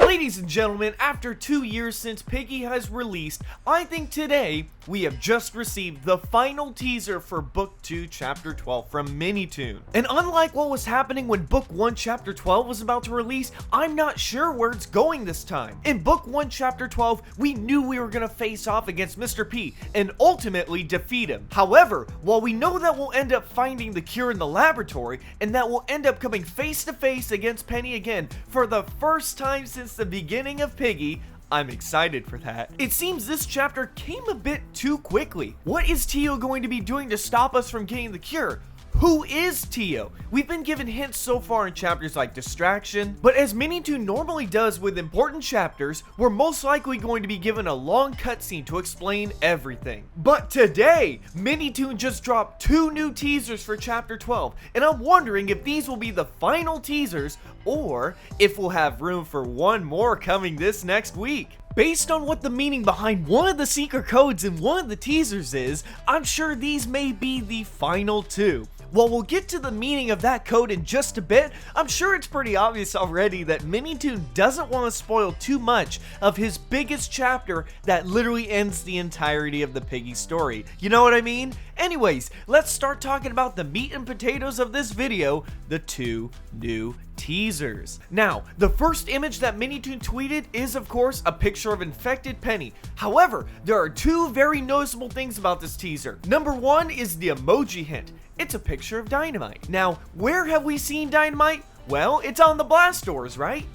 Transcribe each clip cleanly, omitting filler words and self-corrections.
Ladies and gentlemen, after 2 years since Piggy has released, I think today we have just received the final teaser for Book 2 Chapter 12 from Minitoon. And unlike what was happening when Book 1 Chapter 12 was about to release, I'm not sure where it's going this time. In Book 1 Chapter 12, we knew we were going to face off against Mr. P and ultimately defeat him. However, while we know that we'll end up finding the cure in the laboratory and that we'll end up coming face to face against Penny again for the first time since the beginning of Piggy, I'm excited for that. It seems this chapter came a bit too quickly. What is Tio going to be doing to stop us from getting the cure? Who is Tio? We've been given hints so far in chapters like Distraction, but as Minitoon normally does with important chapters, we're most likely going to be given a long cutscene to explain everything. But today, Minitoon just dropped 2 new teasers for Chapter 12, and I'm wondering if these will be the final teasers, or if we'll have room for one more coming this next week. Based on what the meaning behind one of the secret codes in one of the teasers is, I'm sure these may be the final 2. While we'll get to the meaning of that code in just a bit, I'm sure it's pretty obvious already that Minitoon doesn't want to spoil too much of his biggest chapter that literally ends the entirety of the Piggy story. You know what I mean? Anyways, let's start talking about the meat and potatoes of this video, the 2 new teasers. Now, the first image that Minitoon tweeted is of course a picture of infected Penny. However, there are 2 very noticeable things about this teaser. Number 1 is the emoji hint. It's a picture of Dynamite. Now, where have we seen Dynamite? Well, it's on the blast doors, right?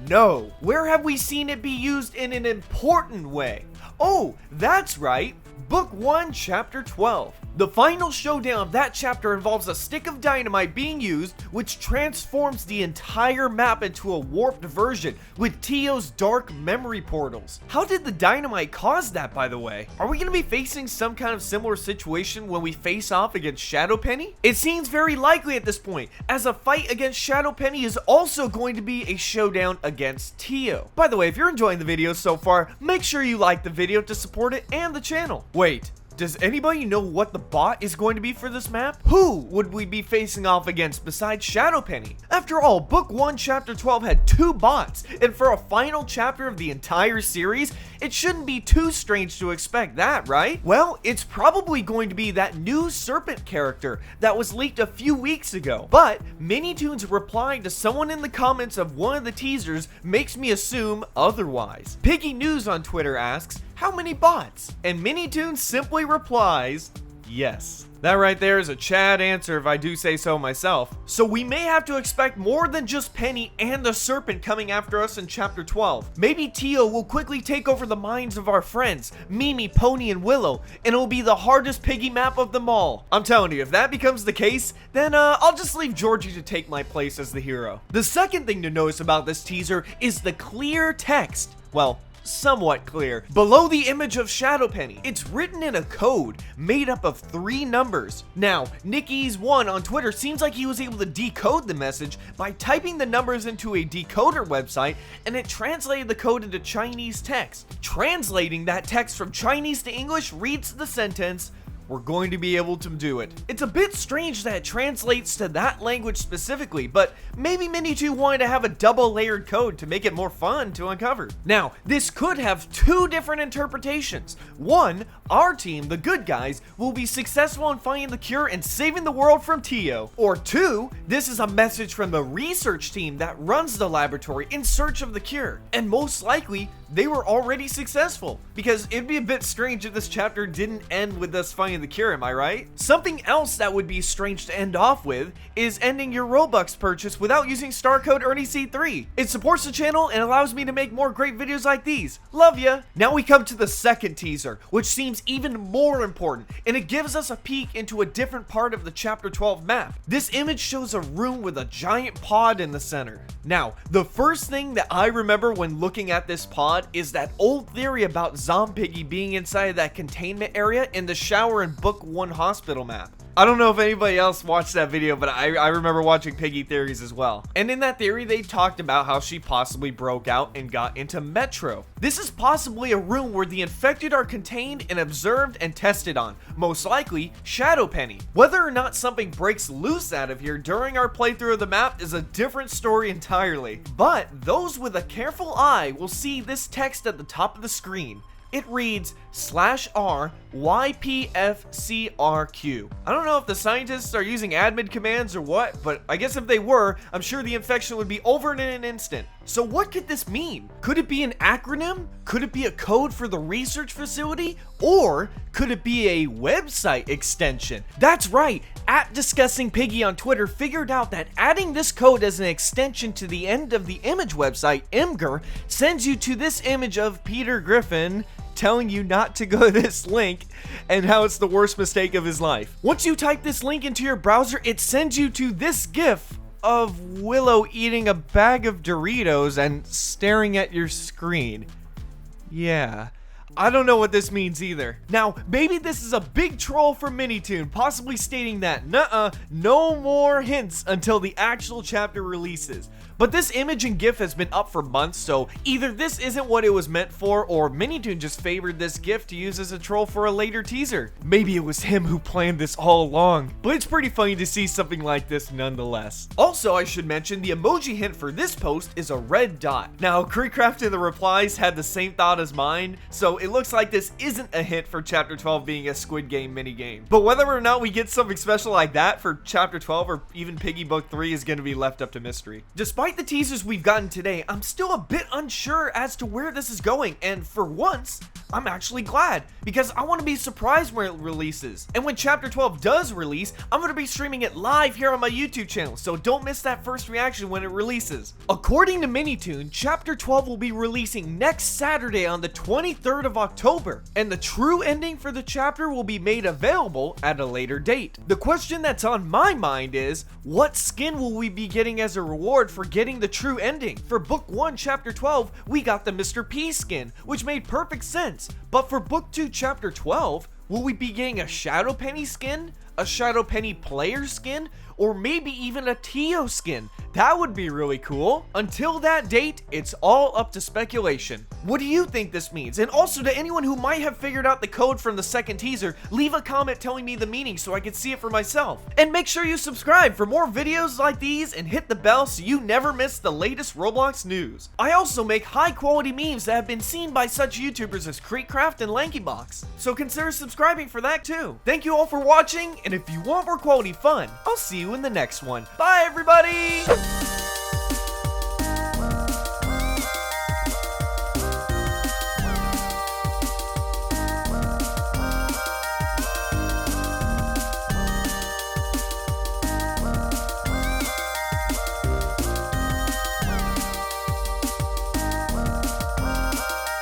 No. Where have we seen it be used in an important way? Oh, that's right. Book 1, Chapter 12. The final showdown of that chapter involves a stick of dynamite being used, which transforms the entire map into a warped version with Tio's dark memory portals. How did the dynamite cause that, by the way? Are we going to be facing some kind of similar situation when we face off against Shadow Penny? It seems very likely at this point, as a fight against Shadow Penny is also going to be a showdown against Tio. By the way, if you're enjoying the video so far, make sure you like the video to support it and the channel. Wait. Does anybody know what the bot is going to be for this map? Who would we be facing off against besides Shadow Penny? After all, Book 1 Chapter 12 had 2 bots, and for a final chapter of the entire series, it shouldn't be too strange to expect that, right? Well, it's probably going to be that new serpent character that was leaked a few weeks ago, but Minitoon's replying to someone in the comments of one of the teasers makes me assume otherwise. Piggy News on Twitter asks, how many bots? And Minitoon simply replies, yes. That right there is a Chad answer if I do say so myself. So we may have to expect more than just Penny and the serpent coming after us in Chapter 12. Maybe Tio will quickly take over the minds of our friends, Mimi, Pony, and Willow, and it will be the hardest Piggy map of them all. I'm telling you, if that becomes the case, then I'll just leave Georgie to take my place as the hero. The second thing to notice about this teaser is the clear text. Well, somewhat clear below the image of Shadow Penny. It's written in a code made up of 3 numbers. Now, Nicky's1 on Twitter seems like he was able to decode the message by typing the numbers into a decoder website, and it translated the code into Chinese text. Translating that text from Chinese to English reads the sentence, we're going to be able to do it. It's a bit strange that it translates to that language specifically, but maybe Minitoon wanted to have a double layered code to make it more fun to uncover. Now, this could have 2 different interpretations. One, our team, the good guys, will be successful in finding the cure and saving the world from Tio. Or 2, this is a message from the research team that runs the laboratory in search of the cure. And most likely, they were already successful, because it'd be a bit strange if this chapter didn't end with us finding the cure, am I right? Something else that would be strange to end off with is ending your Robux purchase without using star code ErnieC3. It supports the channel and allows me to make more great videos like these. Love ya! Now we come to the second teaser, which seems even more important, and it gives us a peek into a different part of the Chapter 12 map. This image shows a room with a giant pod in the center. Now, the first thing that I remember when looking at this pod is that old theory about Zombiggy being inside of that containment area in the shower in Book 1 hospital map. I don't know if anybody else watched that video, but I remember watching Piggy theories as well. And in that theory, they talked about how she possibly broke out and got into Metro. This is possibly a room where the infected are contained and observed and tested on, most likely Shadow Penny. Whether or not something breaks loose out of here during our playthrough of the map is a different story entirely. But those with a careful eye will see this text at the top of the screen. It reads /R YPFCRQ. I don't know if the scientists are using admin commands or what, but I guess if they were, I'm sure the infection would be over in an instant. So what could this mean? Could it be an acronym? Could it be a code for the research facility? Or could it be a website extension? That's right, @DiscussingPiggy on Twitter figured out that adding this code as an extension to the end of the image website, Imgur, sends you to this image of Peter Griffin telling you not to go to this link and how it's the worst mistake of his life. Once you type this link into your browser, it sends you to this GIF of Willow eating a bag of Doritos and staring at your screen. Yeah. I don't know what this means either. Now, maybe this is a big troll from Minitoon, possibly stating that, no more hints until the actual chapter releases. But this image and GIF has been up for months, so either this isn't what it was meant for, or Minitoon just favored this GIF to use as a troll for a later teaser. Maybe it was him who planned this all along, but it's pretty funny to see something like this nonetheless. Also, I should mention, the emoji hint for this post is a red dot. Now, Creecraft in the replies had the same thought as mine, so it looks like this isn't a hint for Chapter 12 being a Squid Game minigame. But whether or not we get something special like that for Chapter 12 or even Piggy Book 3 is going to be left up to mystery. Despite the teasers we've gotten today, I'm still a bit unsure as to where this is going, and for once, I'm actually glad, because I want to be surprised when it releases. And when Chapter 12 does release, I'm going to be streaming it live here on my YouTube channel, so don't miss that first reaction when it releases. According to Minitoon, Chapter 12 will be releasing next Saturday on the 23rd of October, and the true ending for the chapter will be made available at a later date. The question that's on my mind is, what skin will we be getting as a reward for getting the true ending? For Book 1, Chapter 12, we got the Mr. P skin, which made perfect sense. But for Book 2, Chapter 12, will we be getting a Shadow Penny skin? A Shadow Penny player skin? Or maybe even a Tio skin? That would be really cool. Until that date, it's all up to speculation. What do you think this means? And also, to anyone who might have figured out the code from the second teaser, leave a comment telling me the meaning so I can see it for myself. And make sure you subscribe for more videos like these and hit the bell so you never miss the latest Roblox news. I also make high quality memes that have been seen by such YouTubers as Creecraft and LankyBox, so consider subscribing for that too. Thank you all for watching, and if you want more quality fun, I'll see you in the next one. Bye everybody!